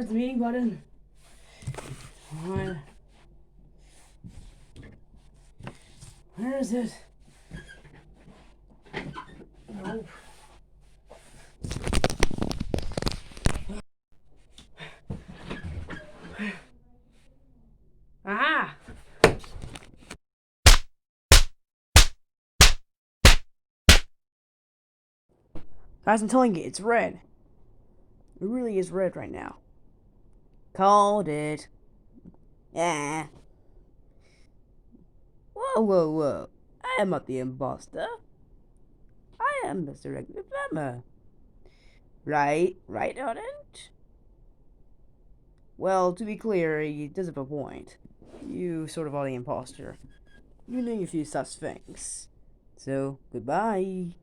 Where's the meeting button? Where is it? Nope. Aha! Guys, I'm telling you, it's red. It really is red right now. Called it. Yeah. Whoa, whoa, whoa. I am not the imposter. I am Mr. Regular Plumber. Right, Audent? Well, to be clear, he does have a point. You sort of are the imposter. You're doing a few sus things. So, goodbye.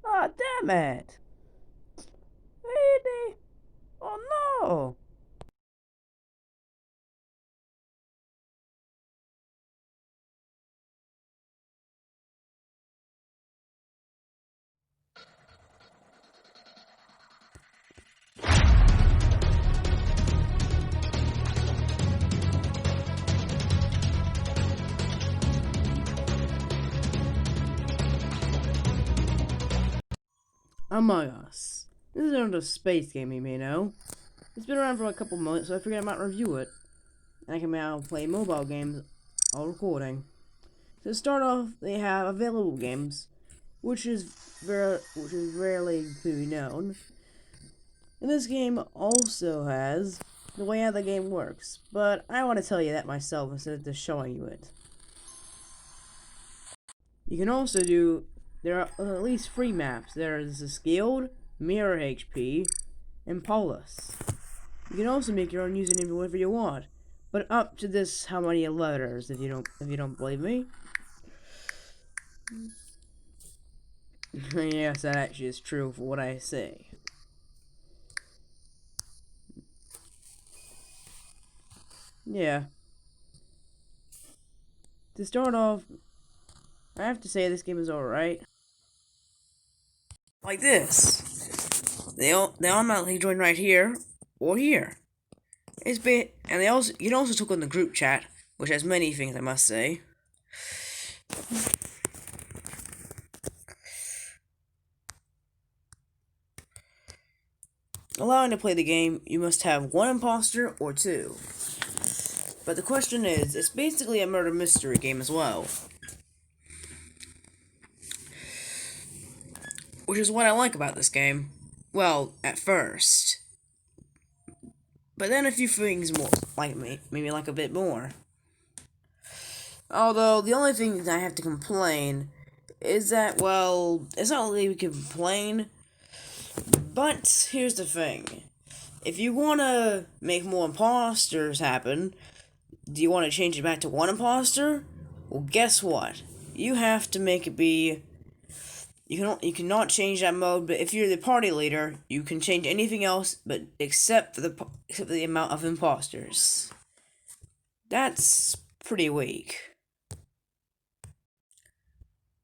Ah, damn it! Really? Oh no! Among Us. This is another space game, you may know. It's been around for a couple months, so I figured I might review it. And I can now play mobile games while recording. To start off, they have available games, which is rarely to be known. And this game also has the way how the game works, but I want to tell you that myself instead of just showing you it. You can also do, there are at least 3 maps. There is the Skilled, Mirror HP, and Paulus. You can also make your own username whatever you want, but up to this how many letters if you don't believe me. Yes, that actually is true for what I say. Yeah. To start off, I have to say this game is alright. Like this. They automatically join right here or here. And you can also talk on the group chat, which has many things I must say. Allowing to play the game, you must have 1 imposter or 2. But the question is, it's basically a murder mystery game as well. Which is what I like about this game. Well, at first. But then a few things more, like maybe like a bit more. Although, the only thing that I have to complain is that, well, it's not really we can complain. But, here's the thing. If you want to make more imposters happen, do you want to change it back to 1 imposter? Well, guess what? You have to make it be... You cannot change that mode, but if you're the party leader, you can change anything else, but except for the amount of imposters. That's pretty weak.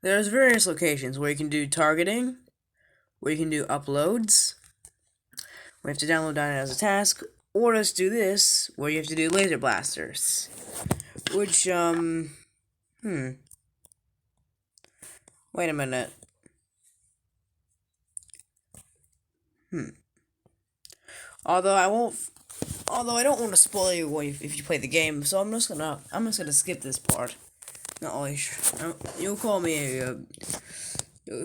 There's various locations where you can do targeting, where you can do uploads, where you have to download that as a task, or just do this, where you have to do laser blasters. Which, wait a minute. Although I don't want to spoil you if you play the game, so I'm just gonna skip this part. Not really you'll call me you'll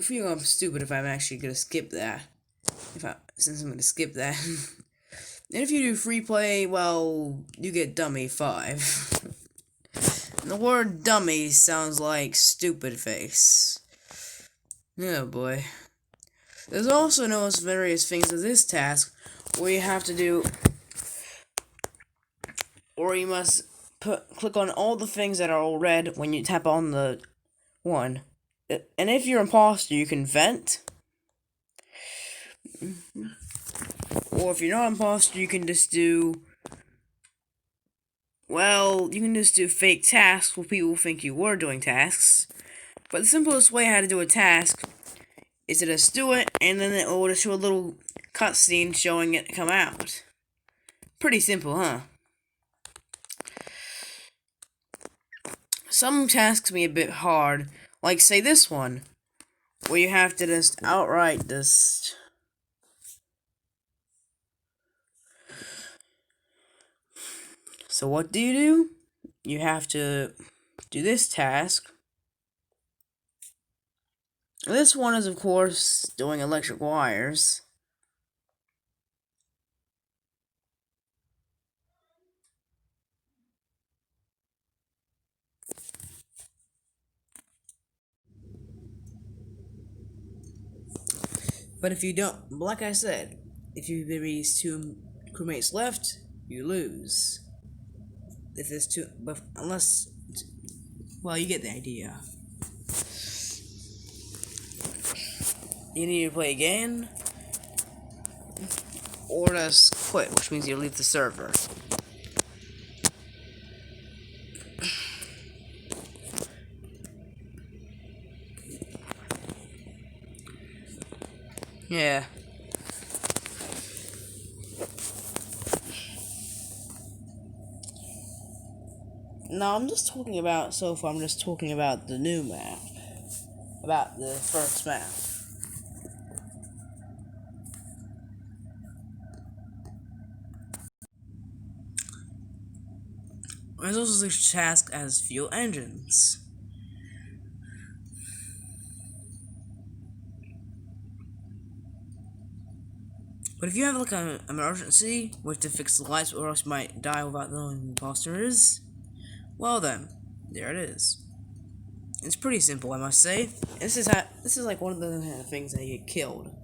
feel I'm stupid if I'm actually gonna skip that. Since I'm gonna skip that. And if you do free play, well, you get dummy 5. And the word dummy sounds like stupid face. Oh boy. There's also various things of this task where you have to do, or you must click on all the things that are all red when you tap on the one. And if you're imposter, you can vent. Or if you're not imposter, you can just do, well, you can just do fake tasks where people think you were doing tasks. But the simplest way how to do a task is to just do it, and then it will just show a little cutscene showing it come out. Pretty simple, huh? Some tasks can be a bit hard, like say this one, where you have to just outright just... So what do? You have to do this task. This one is, of course, doing electric wires. But if you don't, like I said, if you release two crewmates left, you lose. If there's two, but unless, well, you get the idea. You need to play again, or just quit, which means you leave the server. Yeah. No, I'm just talking about, so far I'm just talking about the new map. About the first map. There's also such tasks as fuel engines. But if you have like an emergency, with to fix the lights or else you might die without knowing who the imposter is, well then, there it is. It's pretty simple, I must say. This is like one of the things that you get killed.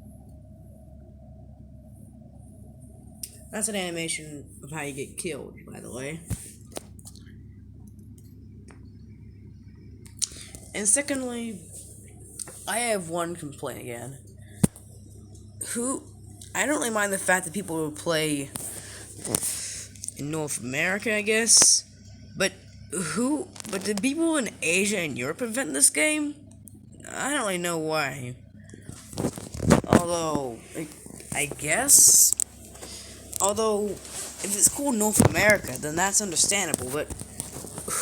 That's an animation of how you get killed, by the way. And secondly, I have one complaint again. I don't really mind the fact that people who play in North America, I guess, but did people in Asia and Europe invent this game? I don't really know why. Although, I guess, if it's called North America, then that's understandable, but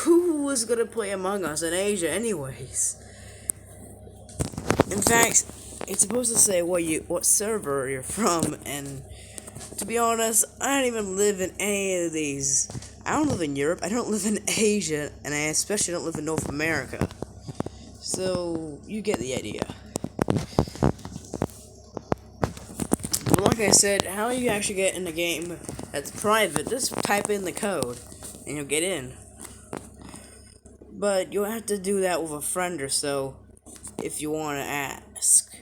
who was gonna play Among Us in Asia anyways? In fact, it's supposed to say what server you're from, and to be honest, I don't even live in any of these. I don't live in Europe, I don't live in Asia, and I especially don't live in North America. So, you get the idea. But like I said, how you actually get in a game that's private, just type in the code, and you'll get in. But you'll have to do that with a friend or so, if you want to ask.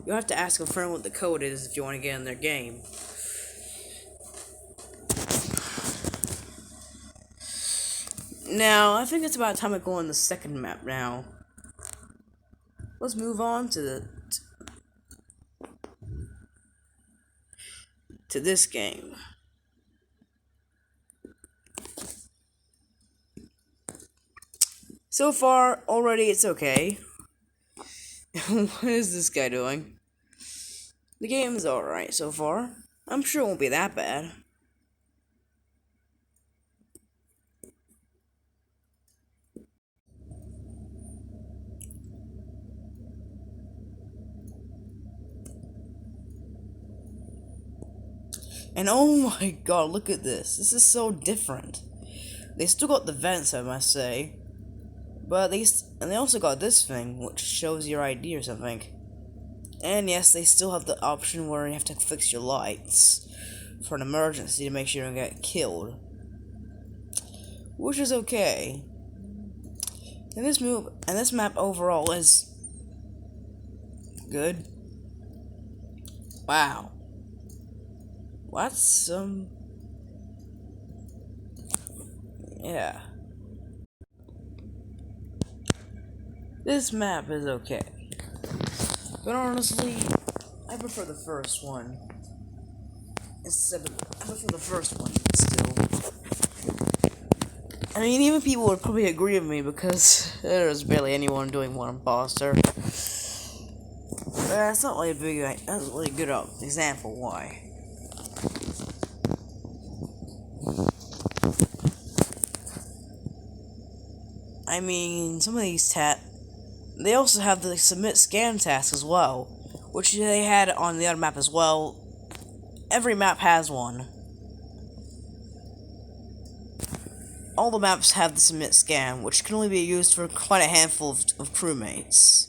You'll have to ask a friend what the code is if you want to get in their game. Now, I think it's about time to go on the second map now. Let's move on to this game. So far, already it's okay. What is this guy doing? The game is alright so far. I'm sure it won't be that bad. And oh my god, look at this. This is so different. They still got the vents, I must say. But they also got this thing, which shows your ID or something. And yes, they still have the option where you have to fix your lights for an emergency to make sure you don't get killed. Which is okay. And this map overall is good. Wow. What's yeah. This map is okay. But honestly, I prefer the first one. I prefer the first one still. I mean, even people would probably agree with me because there's barely anyone doing one imposter. But that's not really a good example why. I mean, some of these they also have the submit scan task as well, which they had on the other map as well. Every map has one. All the maps have the submit scan, which can only be used for quite a handful of crewmates.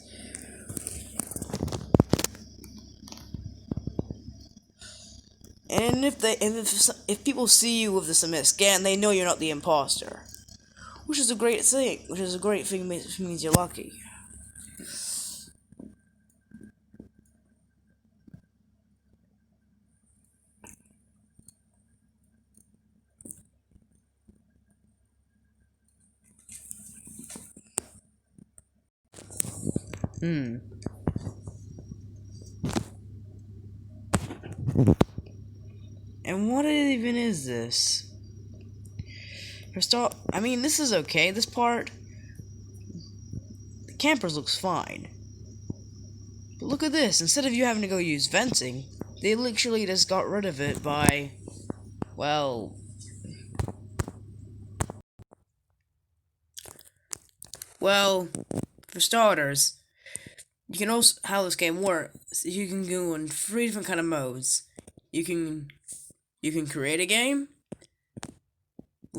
And if people see you with the submit scan, they know you're not the imposter, which is a great thing. Which is a great thing. Means you're lucky. And what even is this? I mean, this is okay. This part, the campers looks fine. But look at this. Instead of you having to go use venting, they literally just got rid of it by, well, for starters, you can also, how this game works, you can go in 3 different kind of modes. You can create a game,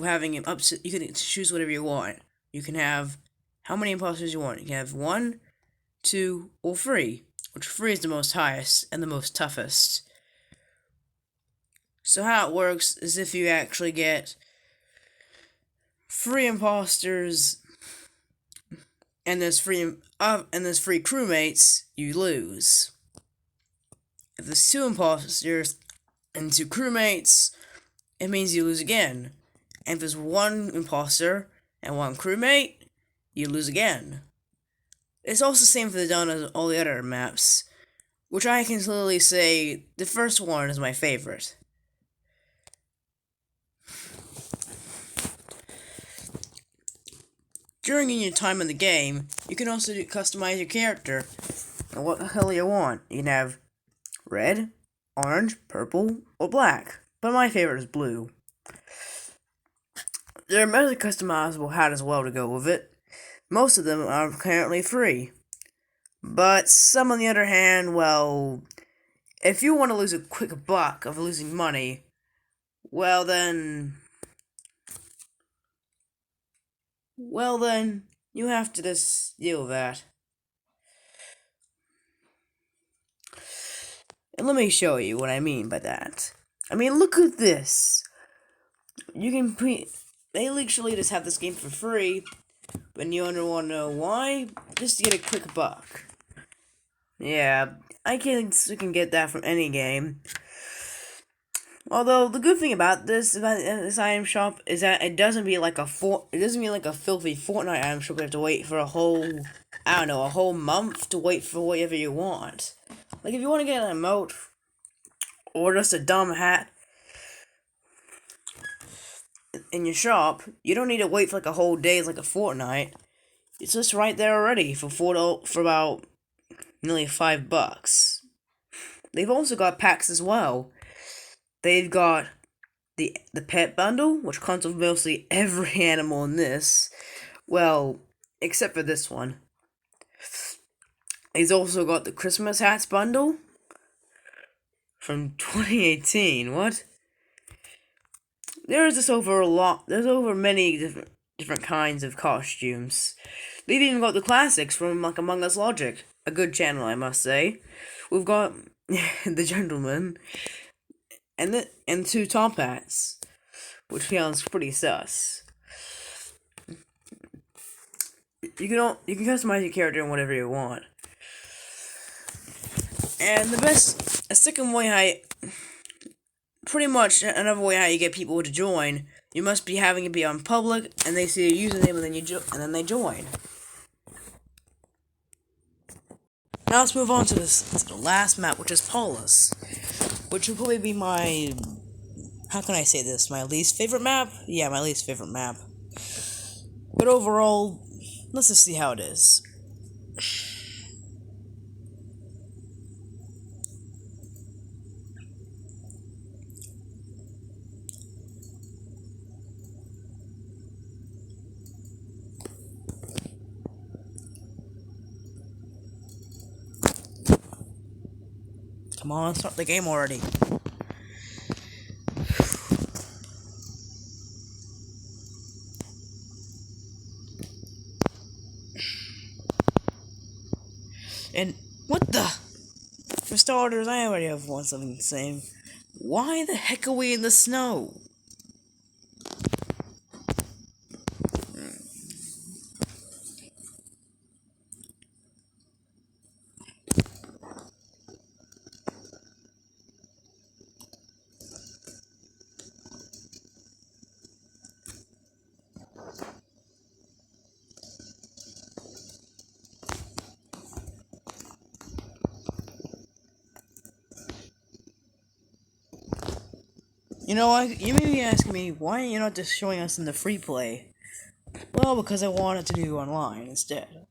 having it up to, you can choose whatever you want. You can have how many imposters you want. You can have 1, 2, or 3, which 3 is the most highest and the most toughest. So how it works is if you actually get 3 imposters and there's 3 crewmates, you lose. If there's 2 imposters and 2 crewmates, it means you lose again. And if there's 1 imposter and 1 crewmate, you lose again. It's also the same for the done as all the other maps, which I can clearly say the first one is my favorite. During your time in the game, you can also customize your character and what the hell you want. You can have red, orange, purple, or black, but my favorite is blue. There are many customizable hats as well to go with it. Most of them are currently free. But some, on the other hand, well, if you want to lose a quick buck of losing money, well then, you have to just deal with that. And let me show you what I mean by that. I mean, look at this. You can they literally just have this game for free, and you want to know why? Just to get a quick buck. Yeah, I can get that from any game. Although the good thing about this item shop is that it doesn't be like a filthy Fortnite item shop. You have to wait for a whole month to wait for whatever you want. Like if you want to get an emote or just a dumb hat in your shop, you don't need to wait for like a whole day like a Fortnite. It's just right there already for about nearly $5. They've also got packs as well. They've got the pet bundle, which comes with mostly every animal in this. Well, except for this one. He's also got the Christmas hats bundle from 2018. What? There's over many different kinds of costumes. They've even got the classics from like Among Us Logic, a good channel, I must say. We've got the gentleman and 2 top hats, which feels pretty sus. You can customize your character in whatever you want. And a second way pretty much another way how you get people to join, you must be having it be on public, and they see your username, and then they join. Now let's move on to the last map, which is Paulus, which will probably be my, how can I say this, my least favorite map? Yeah, my least favorite map. But overall, let's just see how it is. Come on, start the game already. And what the? For starters, I already have one something the same. Why the heck are we in the snow? You know, you may be asking me, why are you not just showing us in the free play? Well, because I wanted to do online instead.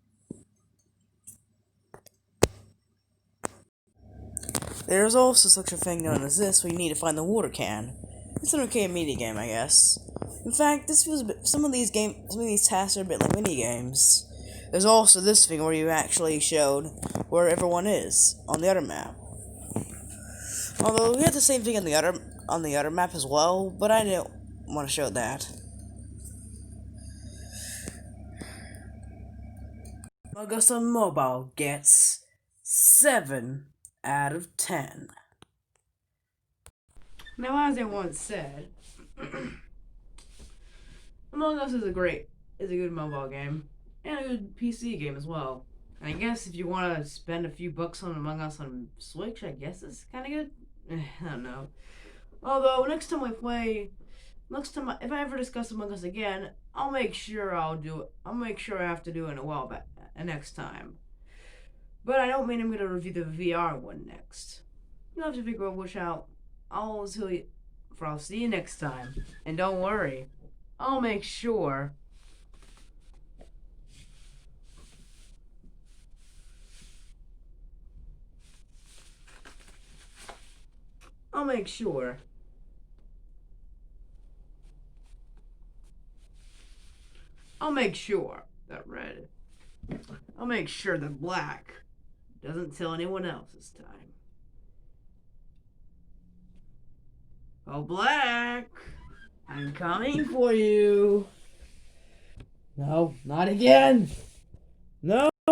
There's also such a thing known as this, where you need to find the water can. It's an arcade mini game, I guess. In fact, this feels a bit, some of these tasks are a bit like mini games. There's also this thing where you actually showed where everyone is on the other map. Although we had the same thing on the other map as well, but I didn't want to show that. Augusta Mobile gets 7 out of 10. Now, as I once said, Among Us is a good mobile game, and a good PC game as well. And I guess if you want to spend a few bucks on Among Us on Switch, I guess it's kind of good. I don't know. Although if I ever discuss Among Us again, I'll make sure I have to do it in a while back next time. But I don't mean I'm gonna review the VR one next. You'll have to figure out which out. I'll see you next time. And don't worry, I'll make sure. I'll make sure. I'll make sure that red. I'll make sure that black doesn't tell anyone else this time. Oh, black! I'm coming for you! No, not again! No!